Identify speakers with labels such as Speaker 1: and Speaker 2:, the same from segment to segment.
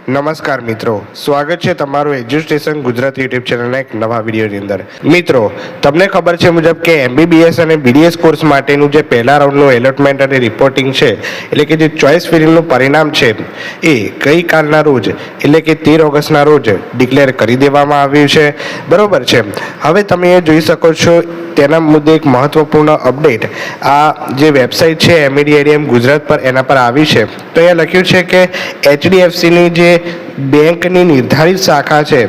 Speaker 1: નમસ્કાર મિત્રો, સ્વાગત છે તમારું એજ્યુસ્ટેશન ગુજરાતી યુટ્યુબ ચેનલના એક નવા વિડીયોની અંદર. મિત્રો, તમને ખબર છે મુજબ કે MBBS અને BDS કોર્સ માટેનું જે પહેલા રાઉન્ડનું એલોટમેન્ટ અને રિપોર્ટિંગ છે, એટલે કે જે ચોઇસ ફિલિંગનું પરિણામ છે, એ ગઈકાલના રોજ એટલે કે 13 ઓગસ્ટના રોજ ડિક્લેર કરી દેવામાં આવ્યું છે. બરોબર છે. હવે તમે એ જોઈ શકો છો તેના મુદ્દે એક મહત્વપૂર્ણ અપડેટ આ જે વેબસાઇટ છે MEDIM ગુજરાત પર એના પર આવી છે. તો અહીંયા લખ્યું છે કે HDFCની જે બેંકની નિર્ધારિત શાખા છે,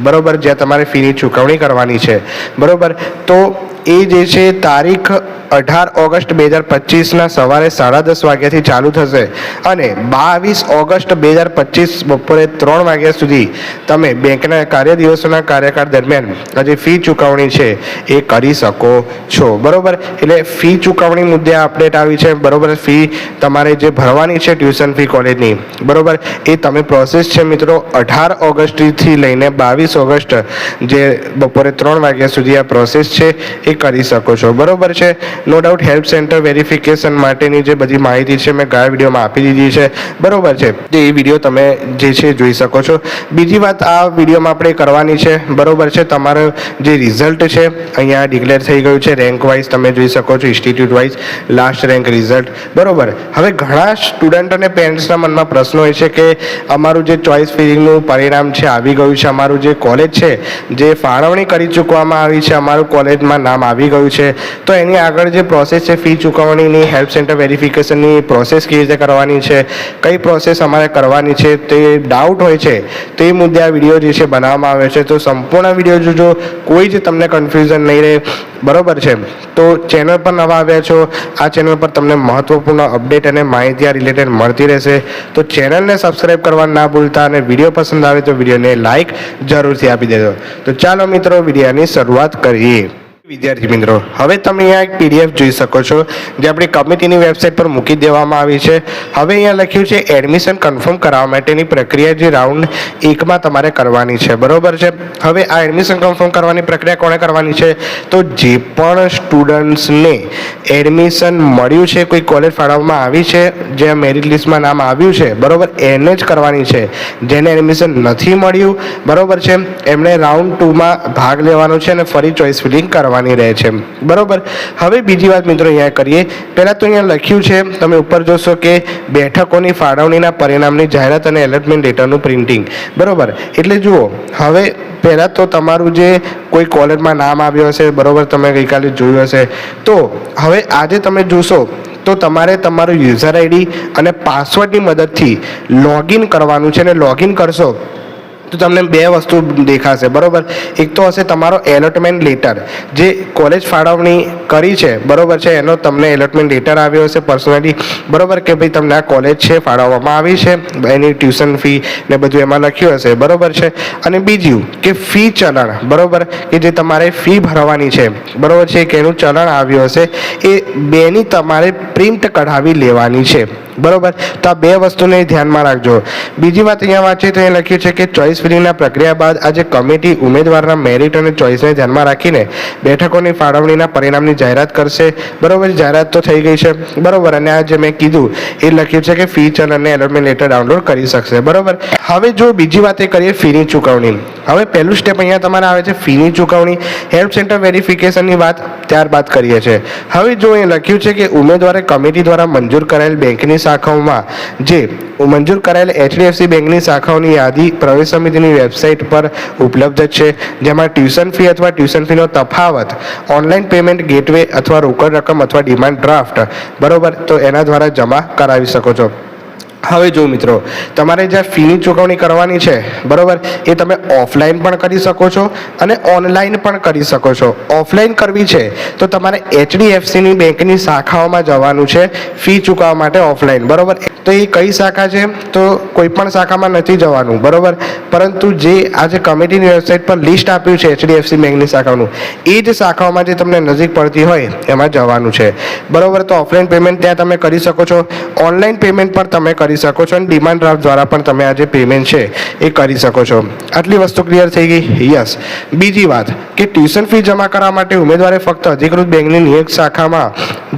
Speaker 1: બરોબર, જ્યાં તમારે ફીની ચૂકવણી કરવાની છે, બરોબર, તો એ જે છે તારીખ 18 ઓગસ્ટ 2025ના સવારે 10:30 વાગ્યાથી ચાલુ થશે અને 22 ઓગસ્ટ 2025 બપોરે 3 વાગ્યા સુધી તમે બેંકના કાર્ય દિવસોના કાર્યકાળ દરમિયાન જે ફી ચૂકવણી છે એ કરી શકો છો. બરોબર, એટલે ફી ચૂકવણી મુદ્દે અપડેટ આવી છે. બરોબર, ફી તમારે જે ભરવાની છે ટ્યુશન ફી કોલેજની, બરોબર, એ તમે પ્રોસેસ છે મિત્રો 18 ઓગસ્ટથી લઈને 22 ઓગસ્ટ જે બપોરે 3 વાગ્યા સુધી આ પ્રોસેસ છે એ કરી શકો છો. બરોબર છે. No doubt help centre verification માટેની જે બધી માહિતી છે મેં ગયા વિડીયોમાં આપી દીધી છે. બરોબર છે, તો એ વિડીયો તમે જે છે જોઈ શકો છો. બીજી વાત આ વિડીયોમાં આપણે કરવાની છે, બરોબર છે, તમારું જે રિઝલ્ટ છે અહીંયા ડિક્લેર થઈ ગયું છે રેન્ક વાઇઝ તમે જોઈ શકો છો, institute wise last rank result. બરોબર, હવે ઘણા સ્ટુડન્ટ અને પેરેન્ટ્સના મનમાં પ્રશ્ન હોય છે કે અમારું જે ચોઇસ ફિલિંગનું પરિણામ છે આવી ગયું છે, અમારું જે કોલેજ છે જે ફાળવણી કરી ચૂકવામાં આવી છે, અમારું કોલેજમાં નામ આવી ગયું છે, તો એની આગળ જે પ્રોસેસ છે ફી ચૂકવણીની, હેલ્પ સેન્ટર વેરિફિકેશનની પ્રોસેસ કેવી રીતે કરવાની છે, કઈ પ્રોસેસ અમારે કરવાની છે, તે ડાઉટ હોય છે, તો એ મુદ્દે આ વિડીયો જે છે બનાવવામાં આવે છે. તો સંપૂર્ણ વિડીયો જોજો, કોઈ જ તમને કન્ફ્યુઝન નહીં રહે. બરોબર છે. તો ચેનલ પર નવા આવ્યા છો, આ ચેનલ પર તમને મહત્વપૂર્ણ અપડેટ અને માહિતી આ રિલેટેડ મળતી રહેશે. તો ચેનલને સબસ્ક્રાઈબ કરવા ના ભૂલતા અને વિડીયો પસંદ આવે તો વિડીયોને લાઇક જરૂરથી આપી દેજો. તો ચાલો મિત્રો વિડીયોની શરૂઆત કરીએ. વિદ્યાર્થી મિત્રો, હવે તમે અહીંયા એક PDF જોઈ શકો છો જે આપણી કમિટીની વેબસાઇટ પર મૂકી દેવામાં આવી છે. હવે અહીંયા લખ્યું છે એડમિશન કન્ફર્મ કરાવવા માટેની પ્રક્રિયા જે રાઉન્ડ 1માં તમારે કરવાની છે. બરોબર છે. હવે આ એડમિશન કન્ફર્મ કરવાની પ્રક્રિયા કોણે કરવાની છે? તો જે પણ સ્ટુડન્ટ્સને એડમિશન મળ્યું છે, કોઈ કોલેજ ફાળવવામાં આવી છે, જે મેરિટ લિસ્ટમાં નામ આવ્યું છે, બરોબર, એને જ કરવાની છે. જેને એડમિશન નથી મળ્યું, બરોબર છે, એમણે રાઉન્ડ 2માં ભાગ લેવાનો છે અને ફરી ચોઇસ ફિલિંગ કરવાની રહે છે. બરોબર. હવે બીજી વાત મિત્રો અહીંયા કરીએ. પહેલા તો અહીંયા લખ્યું છે, તમે ઉપર જોશો કે બેઠકોની ફાળવણીના પરિણામની જાહેરાત અને એલોટમેન્ટ લેટરનું પ્રિન્ટિંગ. બરોબર, એટલે જુઓ, હવે પહેલાં તો તમારું જે કોઈ કોલેજમાં નામ આવ્યું હશે, બરોબર, તમે ગઈકાલે જોયું હશે, તો હવે આજે તમે જોશો તો તમારે તમારું યુઝર ID અને પાસવર્ડની મદદથી લોગિન કરવાનું છે. અને લોગિન કરશો તો તમને બે વસ્તુ દેખાશે. બરોબર, એક તો હશે તમારો એલોટમેન્ટ લેટર, જે કોલેજ ફાળવણી કરી છે, બરોબર છે, એનો તમને એલોટમેન્ટ લેટર આવ્યો હશે પર્સનલી, બરોબર, કે ભાઈ તમને આ કોલેજ છે ફાળવવામાં આવી છે, એની ટ્યુશન ફી ને બધું એમાં લખ્યું હશે. બરોબર છે. અને બીજું કે ફી ચલણ, બરોબર, કે જે તમારે ફી ભરવાની છે, બરોબર છે, કે એનું ચલણ આવ્યું હશે, એ બેની તમારે પ્રિન્ટ કઢાવી લેવાની છે. બરોબર, તો આ બે વસ્તુને ધ્યાનમાં રાખજો. બીજી વાત અહીંયા વાંચીએ તો અહીંયા લખ્યું છે કે ચોઇસ ફિલિંગના પ્રક્રિયા બાદ આજે કમિટી ઉમેદવારના મેરિટ અને ચોઇસને ધ્યાનમાં રાખીને બેઠકોની ફાળવણીના પરિણામની જાહેરાત કરશે. બરોબર, જાહેરાત તો થઈ ગઈ છે. બરોબર, અને આ જે મેં કીધું એ લખ્યું છે કે ફી ચલણ અને એલોટમેન્ટ લેટર ડાઉનલોડ કરી શકશે. બરોબર. હવે જો બીજી વાત એ કરીએ ફીની ચૂકવણી. હવે પહેલું સ્ટેપ અહીંયા તમારે આવે છે ફીની ચૂકવણી. હેલ્પ સેન્ટર વેરિફિકેશનની વાત ત્યારબાદ કરીએ છીએ. હવે જો એ લખ્યું છે કે ઉમેદવારે કમિટી દ્વારા મંજૂર કરાયેલ બેંકની શાખાઓમાં જે મંજૂર કરાયેલ HDFC બેંકની શાખાઓની યાદી પ્રવેશ સમિતિની વેબસાઇટ પર ઉપલબ્ધ છે, જેમાં ટ્યુશન ફી અથવા ટ્યુશન ફીનો તફાવત ઓનલાઈન પેમેન્ટ ગેટવે અથવા રોકડ રકમ અથવા ડિમાન્ડ ડ્રાફ્ટ, બરોબર, તો એના દ્વારા જમા કરાવી શકો છો. હવે જો મિત્રો, તમારે જ્યાં ફીની ચૂકવણી કરવાની છે, બરોબર, એ તમે ઓફલાઈન પણ કરી શકો છો અને ઓનલાઈન પણ કરી શકો છો. ઓફલાઈન કરવી છે તો તમારે HDFCની બેંકની શાખાઓમાં જવાનું છે ફી ચૂકવવા માટે ઓફલાઈન. બરોબર, તો એ કઈ શાખા છે? તો કોઈ પણ શાખામાં નથી જવાનું. બરોબર, પરંતુ જે આજે કમિટીની વેબસાઇટ પર લિસ્ટ આપ્યું છે HDFC બેંકની શાખાઓનું, એ જ શાખાઓમાં જે તમને નજીક પડતી હોય એમાં જવાનું છે. બરોબર, તો ઓફલાઈન પેમેન્ટ ત્યાં તમે કરી શકો છો, ઓનલાઈન પેમેન્ટ પણ તમે કરી કરી શકો છો અને ડિમાન્ડ ડ્રાફ્ટ દ્વારા પણ તમે આ જે પેમેન્ટ છે એ કરી શકો છો. આટલી વસ્તુ ક્લિયર થઈ ગઈ? યસ. બીજી વાત કે ટ્યુશન ફી જમા કરવા માટે ઉમેદવારે ફક્ત અધિકૃત બેંકની નિયત શાખામાં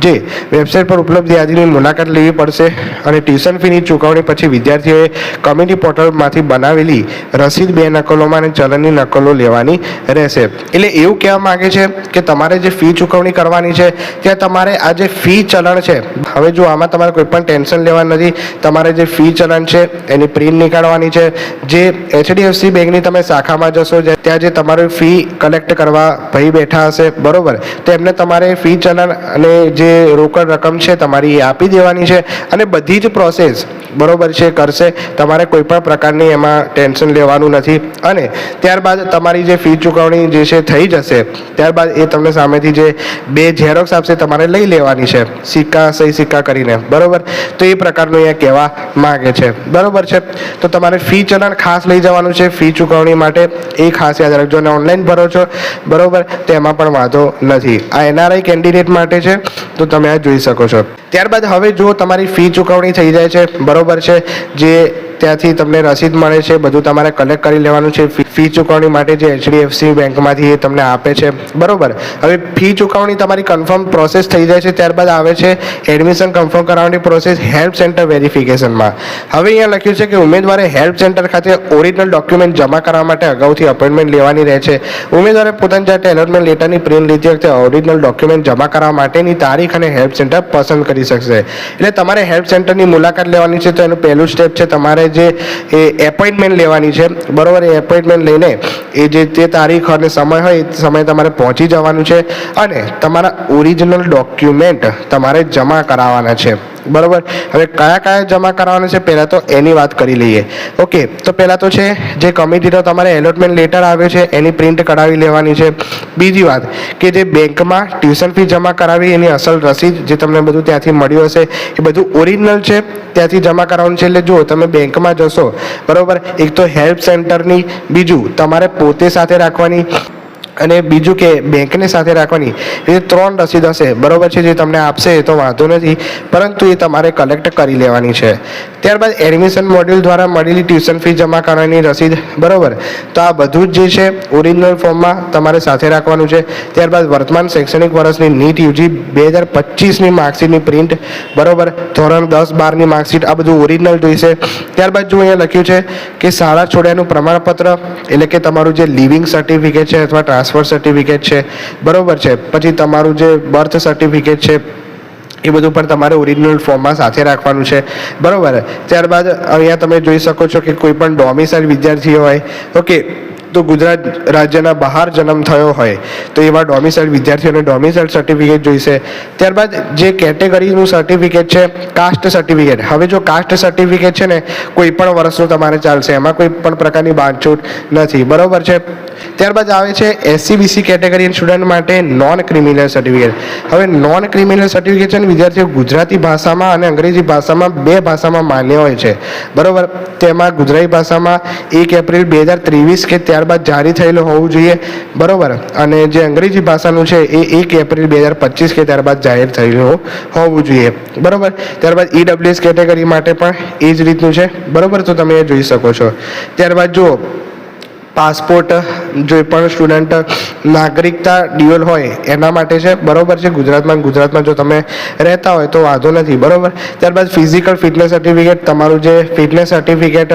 Speaker 1: જે વેબસાઇટ પર ઉપલબ્ધ યાદીની મુલાકાત લેવી પડશે અને ટ્યુશન ફીની ચૂકવણી પછી વિદ્યાર્થીઓએ કમ્યુનિટી પોર્ટલમાંથી બનાવેલી રસીદ 2 નકલોમાં અને ચલણની નકલો લેવાની રહેશે. એટલે એવું કહેવા માંગે છે કે તમારે જે ફી ચૂકવણી કરવાની છે ત્યાં તમારે આ જે ફી ચલણ છે, હવે જો આમાં તમારે કોઈ પણ ટેન્શન લેવાનું નથી. તમારે જે ફી ચલણ છે એની પ્રિન્ટ નીકાળવાની છે. જે HDFC બેંકની તમે શાખામાં જશો ત્યાં જે તમારી ફી કલેક્ટ કરવા ભાઈ બેઠા હશે, બરોબર, તો એમને તમારે ફી ચલણ અને જે રોકડ રકમ છે તમારી એ આપી દેવાની છે અને બધી જ પ્રોસેસ બરોબર છે કરશે. તમારે કોઈ પણ પ્રકારની એમાં ટેન્શન લેવાનું નથી. અને ત્યારબાદ તમારી જે ફી ચૂકવણી જે છે થઈ જશે, ત્યારબાદ એ તમને સામેથી જે 2 ઝેરોક્સ આપશે તમારે લઈ લેવાની છે, સિક્કા સહી સિક્કા કરીને, બરોબર. તો એ પ્રકારનું અહીંયા કહેવા માંગે છે, બરોબર છે. તો તમારે ફી ચલણ ખાસ લઈ જવાનું છે ફી ચૂકવણી માટે, એ ખાસ યાદ રાખજો. અને ઓનલાઈન ભરો છો, બરોબર, તો એમાં પણ વાંધો નથી. આ NRI કેન્ડિડેટ માટે છે, તો તમે આ જોઈ શકો છો. ત્યારબાદ હવે જો તમારી ફી ચૂકવણી થઈ જાય છે, બરોબર છે, જે ત્યાંથી તમને રસીદ મળે છે, બધું તમારે કલેક્ટ કરી લેવાનું છે ફી ચૂકવણી માટે જે HDFC બેંકમાંથી એ તમને આપે છે, બરોબર. હવે ફી ચૂકવણી તમારી કન્ફર્મ પ્રોસેસ થઈ જાય છે, ત્યારબાદ આવે છે એડમિશન કન્ફર્મ કરાવવાની પ્રોસેસ હેલ્પ સેન્ટર વેરિફિકેશનમાં. હવે અહીંયા લખ્યું છે કે ઉમેદવારે હેલ્પ સેન્ટર ખાતે ઓરિજિનલ ડોક્યુમેન્ટ જમા કરવા માટે અગાઉથી અપોઇન્ટમેન્ટ લેવાની રહે છે. ઉમેદવારે પોતાની જાતે એલોટમેન્ટ લેટરની પ્રિન્ટ લીધી વખતે ઓરિજિનલ ડોક્યુમેન્ટ જમા કરવા માટેની તારીખ અને હેલ્પ સેન્ટર પસંદ કરી શકશે. એટલે તમારે હેલ્પ સેન્ટરની મુલાકાત લેવાની છે. તો એનું પહેલું સ્ટેપ છે તમારે જે એ એપોઇન્ટમેન્ટ લેવાની છે, બરોબર. એ એપોઇન્ટમેન્ટ લઈને એ જે તે તારીખ અને સમય હોય એ સમયે તમારે પહોંચી જવાનું છે અને તમારા ઓરિજિનલ ડોક્યુમેન્ટ તમારે જમા કરાવવાના છે, બરોબર. હવે કયા કયા જમા કરાવવાના છે પહેલાં તો એની વાત કરી લઈએ. ઓકે, તો પહેલાં તો છે જે કમિટીનો તમારે એલોટમેન્ટ લેટર આવ્યો છે એની પ્રિન્ટ કઢાવી લેવાની છે. બીજી વાત કે જે બેંકમાં ટ્યુશન ફી જમા કરાવી એની અસલ રસીદ જે તમને બધું ત્યાંથી મળ્યું હશે એ બધું ઓરિજિનલ છે ત્યાંથી જમા કરાવવાનું છે. એટલે જો તમે બેંકમાં જશો, બરોબર, એક તો હેલ્પ સેન્ટરની, બીજું તમારે પોતે સાથે રાખવાની અને બીજું કે બેંકને સાથે રાખવાની. એ 3 રસીદ હશે, બરોબર છે, જે તમને આપશે એ તો વાંધો નથી, પરંતુ એ તમારે કલેક્ટ કરી લેવાની છે. ત્યારબાદ એડમિશન મોડ્યુલ દ્વારા મળેલી ટ્યુશન ફી જમા કરવાની રસીદ, બરોબર. તો આ બધું જ જે છે ઓરિજિનલ ફોર્મમાં તમારે સાથે રાખવાનું છે. ત્યારબાદ વર્તમાન શૈક્ષણિક વર્ષની NEET UG 2025ની માર્કશીટની પ્રિન્ટ, બરોબર, ધોરણ 10-12ની માર્કશીટ, આ બધું ઓરિજિનલ જોઈશે. ત્યારબાદ જો અહીંયા લખ્યું છે કે શાળા છોડ્યાનું પ્રમાણપત્ર, એટલે કે તમારું જે લિવિંગ સર્ટિફિકેટ છે અથવા ટ્રાન્સફર સર્ટિફિકેટ છે, બરોબર છે, પછી તમારું જે બર્થ સર્ટિફિકેટ છે એ બધું પણ તમારે ઓરિજિનલ ફોર્મમાં સાથે રાખવાનું છે, બરોબર. ત્યારબાદ અહીંયા તમે જોઈ શકો છો કે કોઈ પણ ડોમિસાઇલ વિદ્યાર્થી હોય, ઓકે, તો ગુજરાત રાજ્યના બહાર જન્મ થયો હોય તો એવા ડોમિસાઇલ વિદ્યાર્થીઓને ડોમિસાઇલ સર્ટિફિકેટ જોઈશે. ત્યારબાદ જે કેટેગરીનું સર્ટિફિકેટ છે, કાસ્ટ સર્ટિફિકેટ. હવે જો કાસ્ટ સર્ટિફિકેટ છે ને કોઈ પણ વર્ષનું તમારે ચાલશે, એમાં કોઈ પણ પ્રકારની બાંધછૂટ નથી, બરોબર છે. ત્યારબાદ આવે છે SC/BC કેટેગરી સ્ટુડન્ટ માટે નોન ક્રિમિનલ સર્ટિફિકેટ. હવે નોન ક્રિમિનલ સર્ટિફિકેટ છે ને વિદ્યાર્થીઓ ગુજરાતી ભાષામાં અને અંગ્રેજી ભાષામાં 2 ભાષામાં માન્ય હોય છે, બરોબર. તેમાં ગુજરાતી ભાષામાં 1 એપ્રિલ 2023 કે ત્યારબાદ જારી થયેલું હોવું જોઈએ, બરોબર. અને જે અંગ્રેજી ભાષાનું છે એ 1 એપ્રિલ 2025 કે ત્યારબાદ જાહેર થયેલું હોવું જોઈએ, બરોબર. ત્યારબાદ EWS કેટેગરી માટે પણ એ જ રીતનું છે, બરોબર. તો તમે એ જોઈ શકો છો. ત્યારબાદ જુઓ પાસપોર્ટ, જો પણ સ્ટુડન્ટ નાગરિકતા ડ્યુઅલ હોય એના માટે છે, બરોબર છે. ગુજરાતમાં જો તમે રહેતા હોય તો વાંધો નથી, બરોબર. ત્યારબાદ ફિઝિકલ ફિટનેસ સર્ટિફિકેટ, તમારું જે ફિટનેસ સર્ટિફિકેટ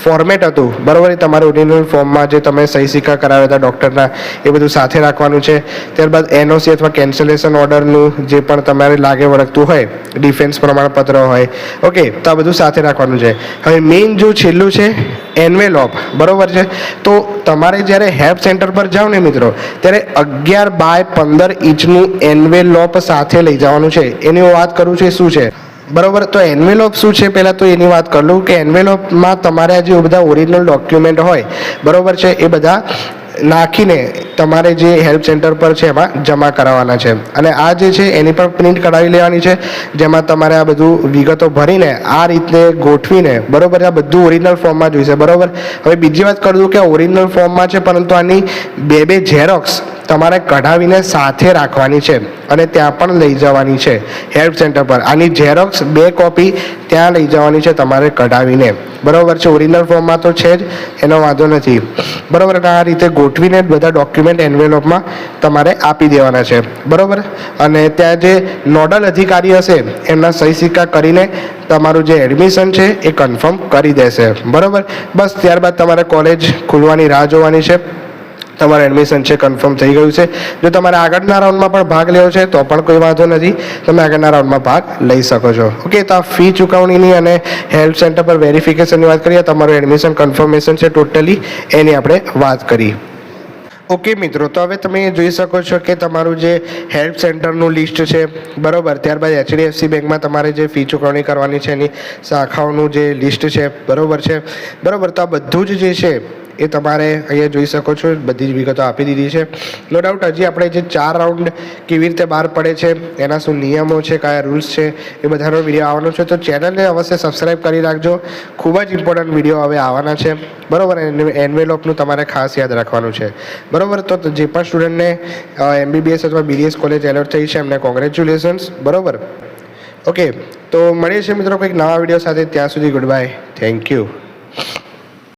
Speaker 1: ફોર્મેટ હતું, બરોબર, એ તમારું ઓરિજિનલ ફોર્મમાં જે તમે સહી સિક્કા કરાવ્યા હતા ડૉક્ટરના એ બધું સાથે રાખવાનું છે. ત્યારબાદ NOC અથવા કેન્સલેશન ઓર્ડરનું જે પણ તમારે લાગે વળગતું હોય, ડિફેન્સ પ્રમાણપત્ર હોય, ઓકે, તો આ બધું સાથે રાખવાનું છે. હવે મેઇન જો છેલ્લું છે એન્વેલોપ, બરોબર છે. તો તમારે જ્યારે હેલ્પ સેન્ટર પર જાઓ ને મિત્રો, ત્યારે 11x15 ઇંચનું એન્વેલોપ સાથે લઈ જવાનું છે. એની વાત કરું છું શું છે, બરોબર. તો એન્વેલોપ શું છે પહેલાં તો એની વાત કરી લઉં કે એન્વેલોપમાં તમારે જે બધા ઓરિજિનલ ડોક્યુમેન્ટ હોય, બરોબર છે, એ બધા નાખીને તમારે જે હેલ્પ સેન્ટર પર છે એમાં જમા કરાવવાના છે. અને આ જે છે એની પણ પ્રિન્ટ કઢાવી લેવાની છે, જેમાં તમારે આ બધું વિગતો ભરીને આ રીતે ગોઠવીને, બરોબર, આ બધું ઓરિજિનલ ફોર્મમાં જોઈશે, બરોબર. હવે બીજી વાત કરી દઉં કે ઓરિજિનલ ફોર્મમાં છે પરંતુ આની 2 ઝેરોક્સ તમારે કઢાવીને સાથે રાખવાની છે અને ત્યાં પણ લઈ જવાની છે હેલ્પ સેન્ટર પર. આની ઝેરોક્સ 2 કોપી ત્યાં લઈ જવાની છે તમારે કઢાવીને. બરાબર છે, ઓરિજિનલ ફોર્મમાં તો છે જ, એનો વાંધો નથી. બરાબર, આ રીતે ગોઠવીને બધા ડોક્યુમેન્ટ એન્વેલોપમાં તમારે આપી દેવાના છે. બરાબર, અને ત્યાં જે નોડલ અધિકારી હશે એમના સહી સિક્કા કરીને તમારું જે એડમિશન છે એ કન્ફર્મ કરી દેશે. બરાબર, બસ ત્યારબાદ તમારે કોલેજ ખુલવાની રાહ જોવાની છે. તમારું એડમિશન છે કન્ફર્મ થઈ ગયું છે. જો તમારે આગળના રાઉન્ડમાં પણ ભાગ લેવો છે તો પણ કોઈ વાંધો નથી, તમે આગળના રાઉન્ડમાં ભાગ લઈ શકો છો. ઓકે, તો આ ફી ચૂકવણીની અને હેલ્પ સેન્ટર પર વેરિફિકેશનની વાત કરીએ. તમારું એડમિશન કન્ફર્મેશન છે ટોટલી, એની આપણે વાત કરી. ઓકે મિત્રો, તો હવે તમે જોઈ શકો છો કે તમારું જે હેલ્પ સેન્ટરનું લિસ્ટ છે. બરાબર, ત્યારબાદ HDFC બેંકમાં તમારે જે ફી ચૂકવણી કરવાની છે એની શાખાઓનું જે લિસ્ટ છે. બરાબર છે. બરાબર, તો આ બધું જ જે છે એ તમારે અહીંયા જોઈ શકો છો, બધી જ વિગતો આપી દીધી છે. નો ડાઉટ હજી આપણે જે 4 રાઉન્ડ કેવી રીતે બહાર પડે છે, એના શું નિયમો છે, કયા રૂલ્સ છે, એ બધાનો વિડીયો આવવાનો છે. તો ચેનલને અવશ્ય સબસ્ક્રાઈબ કરી રાખજો. ખૂબ જ ઇમ્પોર્ટન્ટ વિડીયો હવે આવવાના છે. બરાબર, એન્વેલોપનું તમારે ખાસ યાદ રાખવાનું છે. બરાબર, તો જે પણ સ્ટુડન્ટને MBBS અથવા BDS કોલેજ એલોટ થઈ છે એમને કોંગ્રેચ્યુલેશન્સ. બરાબર, ઓકે, તો મળીએ છીએ મિત્રો કંઈક નવા વિડીયો સાથે. ત્યાં સુધી ગુડ બાય, થેન્ક યુ.